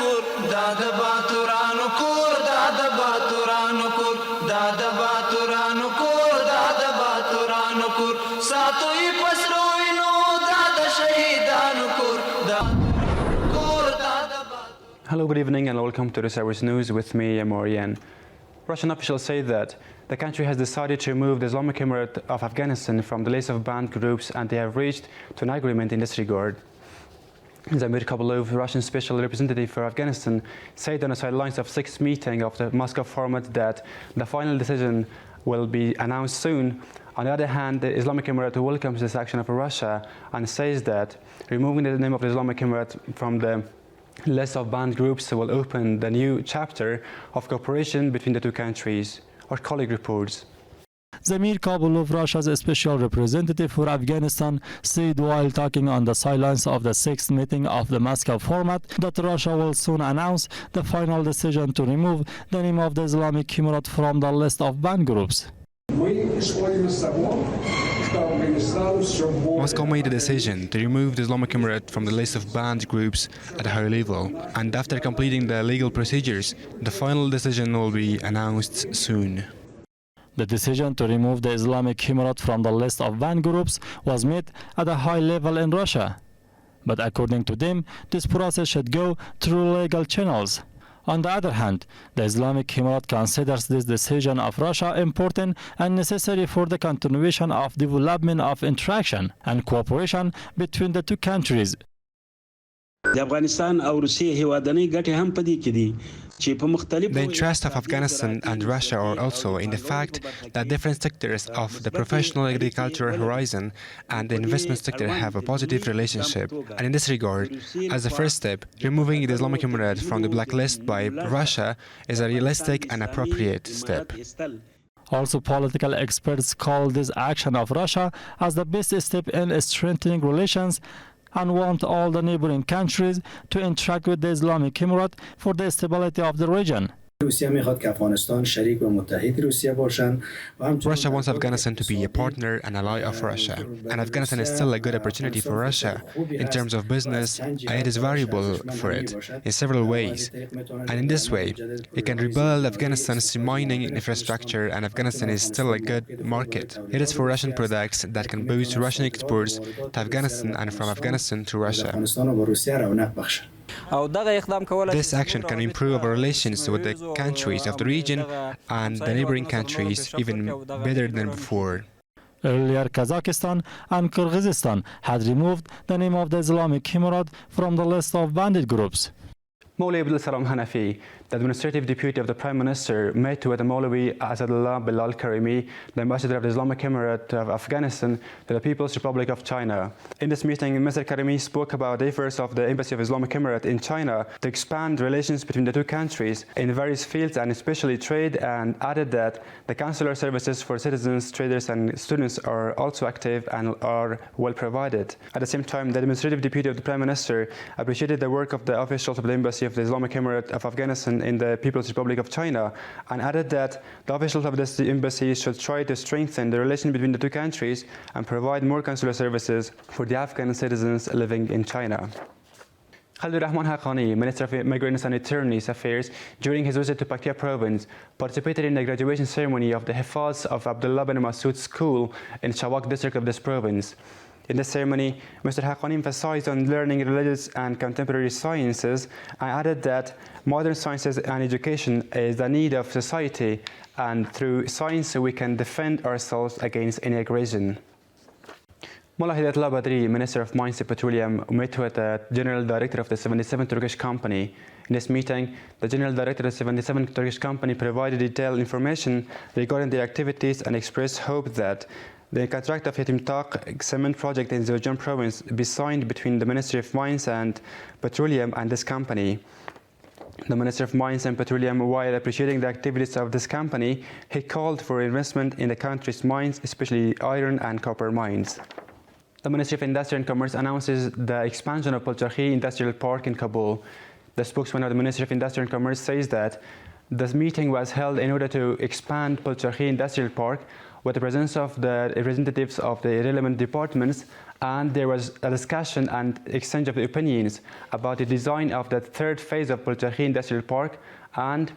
kur, dada baturanu kur, dada baturanu kur, dada baturanu kur, dada baturanu kur, satu I pasruinu, dada shahidanu kur, dada kur, dada baturanu. Hello, good evening and welcome to the Cyrus News with me, Morian. Russian officials say that the country has decided to remove the Islamic Emirate of Afghanistan from the list of banned groups, and they have reached to an agreement in this regard. Zamir Kabulov, Russian special representative for Afghanistan, said on the sidelines of 6th meeting of the Moscow format that the final decision will be announced soon. On the other hand, the Islamic Emirate welcomes this action of Russia and says that removing the name of the Islamic Emirate from the list of banned groups will open the new chapter of cooperation between the two countries. Our colleague reports. Zamir Kabulov, Russia's special representative for Afghanistan, said while talking on the sidelines of the 6th meeting of the Moscow format that Russia will soon announce the final decision to remove the name of the Islamic Emirate from the list of banned groups. Moscow made a decision to remove the Islamic Emirate from the list of banned groups at a high level, and after completing the legal procedures, the final decision will be announced soon. The decision to remove the Islamic Emirate from the list of banned groups was made at a high level in Russia. But according to them, this process should go through legal channels. On the other hand, the Islamic Emirate considers this decision of Russia important and necessary for the continuation of development of interaction and cooperation between the two countries. The interests of Afghanistan and Russia are also in the fact that different sectors of the professional agricultural horizon and the investment sector have a positive relationship. And in this regard, as a first step, removing the Islamic Emirate from the blacklist by Russia is a realistic and appropriate step. Also, political experts call this action of Russia as the best step in strengthening relations and want all the neighboring countries to interact with the Islamic Emirate for the stability of the region. Russia wants Afghanistan to be a partner and ally of Russia, and Afghanistan is still a good opportunity for Russia in terms of business, and it is valuable for it in several ways. And in this way, it can rebuild Afghanistan's mining infrastructure, and Afghanistan is still a good market. It is for Russian products that can boost Russian exports to Afghanistan and from Afghanistan to Russia. This action can improve our relations with the countries of the region and the neighboring countries even better than before. Earlier, Kazakhstan and Kyrgyzstan had removed the name of the Islamic Emirate from the list of bandit groups. Mawlawi Abdul Salam Hanafi, the administrative deputy of the Prime Minister, met with Mawlawi Asadullah Bilal Karimi, the ambassador of the Islamic Emirate of Afghanistan to the People's Republic of China. In this meeting, Mr. Karimi spoke about the efforts of the Embassy of Islamic Emirate in China to expand relations between the two countries in various fields and especially trade, and added that the consular services for citizens, traders and students are also active and are well provided. At the same time, the administrative deputy of the Prime Minister appreciated the work of the officials of the Embassy of the Islamic Emirate of Afghanistan in the People's Republic of China, and added that the officials of this embassy should try to strengthen the relation between the two countries and provide more consular services for the Afghan citizens living in China. Khalid Rahman Haqqani, Minister of Immigration and Attorneys Affairs, during his visit to Paktia province, participated in the graduation ceremony of the Hifaz of Abdullah bin Masood School in Shawak district of this province. In this ceremony, Mr. Haqqani emphasized on learning religious and contemporary sciences and added that modern sciences and education is the need of society, and through science we can defend ourselves against any aggression. Mullah Hidayatullah Badri, Minister of Mines and Petroleum, met with the General Director of the 77 Turkish Company. In this meeting, the General Director of the 77 Turkish Company provided detailed information regarding their activities and expressed hope that the contract of Yetimtaq cement project in Zhejiang province be signed between the Ministry of Mines and Petroleum and this company. The Minister of Mines and Petroleum, while appreciating the activities of this company, he called for investment in the country's mines, especially iron and copper mines. The Ministry of Industry and Commerce announces the expansion of Pulcharhi Industrial Park in Kabul. The spokesman of the Ministry of Industry and Commerce says that this meeting was held in order to expand Pulcharhi Industrial Park, with the presence of the representatives of the relevant departments, and there was a discussion and exchange of opinions about the design of the third phase of Polycharchy Industrial Park and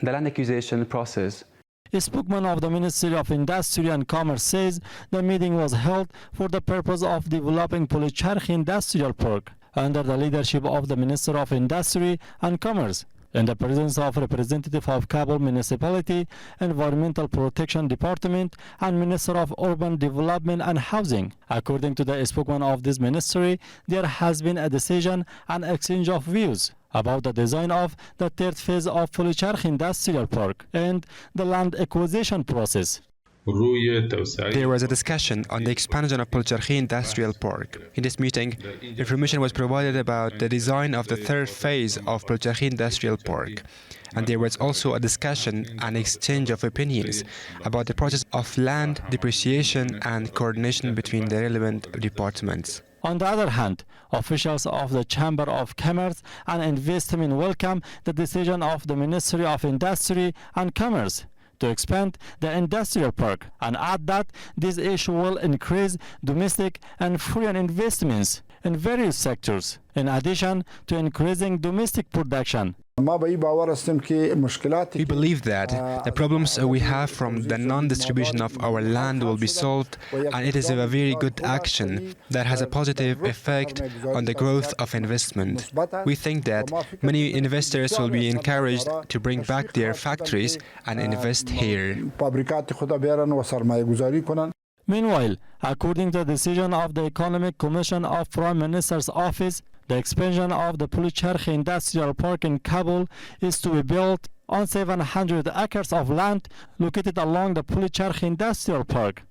the land acquisition process. A spokesman of the Ministry of Industry and Commerce says the meeting was held for the purpose of developing Polycharchy Industrial Park under the leadership of the Minister of Industry and Commerce, in the presence of representative of Kabul Municipality, Environmental Protection Department, and Minister of Urban Development and Housing. According to the spokesman of this ministry, there has been a decision and exchange of views about the design of the third phase of Polycharchy Industrial Park and the land acquisition process. There was a discussion on the expansion of Polycharchy Industrial Park. In this meeting, information was provided about the design of the third phase of Polycharchy Industrial Park. And there was also a discussion and exchange of opinions about the process of land depreciation and coordination between the relevant departments. On the other hand, officials of the Chamber of Commerce and Investment welcome the decision of the Ministry of Industry and Commerce to expand the industrial park and add that this issue will increase domestic and foreign investments in various sectors, in addition to increasing domestic production. We believe that the problems we have from the non-distribution of our land will be solved, and it is a very good action that has a positive effect on the growth of investment. We think that many investors will be encouraged to bring back their factories and invest here. Meanwhile, according to the decision of the Economic Commission of Prime Minister's Office, the expansion of the Polycharchy Industrial Park in Kabul is to be built on 700 acres of land located along the Polycharchy Industrial Park.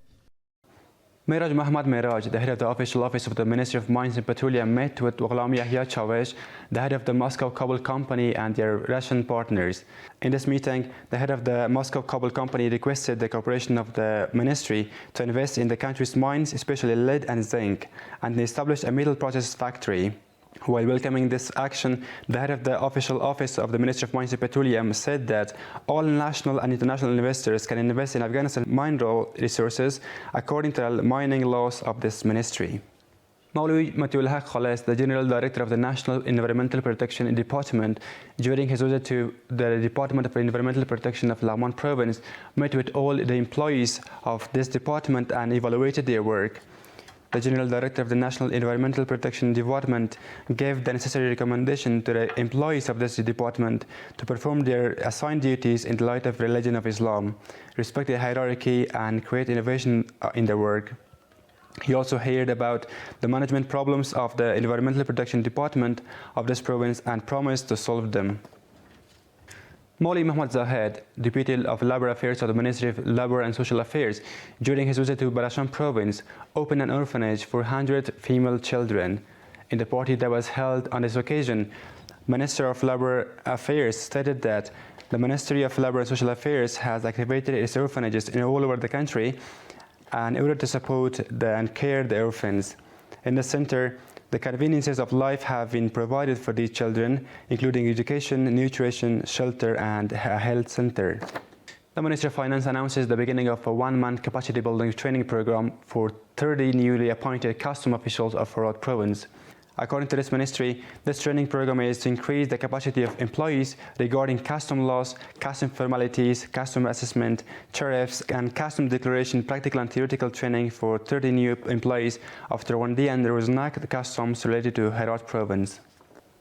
Miraj Mohammad Miraj, the head of the official office of the Ministry of Mines and Petroleum, met with Ghulam Yahya Chawesh, the head of the Moscow-Kabul company and their Russian partners. In this meeting, the head of the Moscow-Kabul company requested the cooperation of the ministry to invest in the country's mines, especially lead and zinc, and establish a metal process factory. While welcoming this action, the head of the official office of the Ministry of Mines and Petroleum said that all national and international investors can invest in Afghanistan mineral resources according to the mining laws of this ministry. Maulwi Matiul Haq Khalas, the General Director of the National Environmental Protection Department, during his visit to the Department of Environmental Protection of Laman Province, met with all the employees of this department and evaluated their work. The General Director of the National Environmental Protection Department gave the necessary recommendation to the employees of this department to perform their assigned duties in the light of religion of Islam, respect the hierarchy, and create innovation in their work. He also heard about the management problems of the Environmental Protection Department of this province and promised to solve them. Mauli Mohammad Zahed, Deputy of Labor Affairs of the Ministry of Labor and Social Affairs, during his visit to Badakhshan province, opened an orphanage for 100 female children. In the party that was held on this occasion, Minister of Labor Affairs stated that the Ministry of Labor and Social Affairs has activated its orphanages all over the country in order to support and care the orphans. In the center, the conveniences of life have been provided for these children, including education, nutrition, shelter, and a health center. The Ministry of Finance announces the beginning of a one-month capacity building training program for 30 newly appointed custom officials of Farad province. According to this ministry, this training program is to increase the capacity of employees regarding custom laws, custom formalities, custom assessment, tariffs, and custom declaration practical and theoretical training for 30 new employees of Rawandi and Roznak, the customs related to Herat province.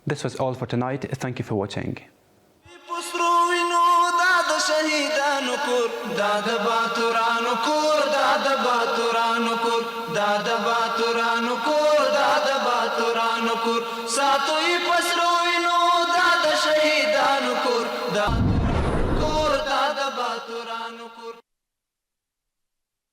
This was all for tonight. Thank you for watching. ساتوی پسروینو داد شهیدانو کور دا کور دا باتورانو کور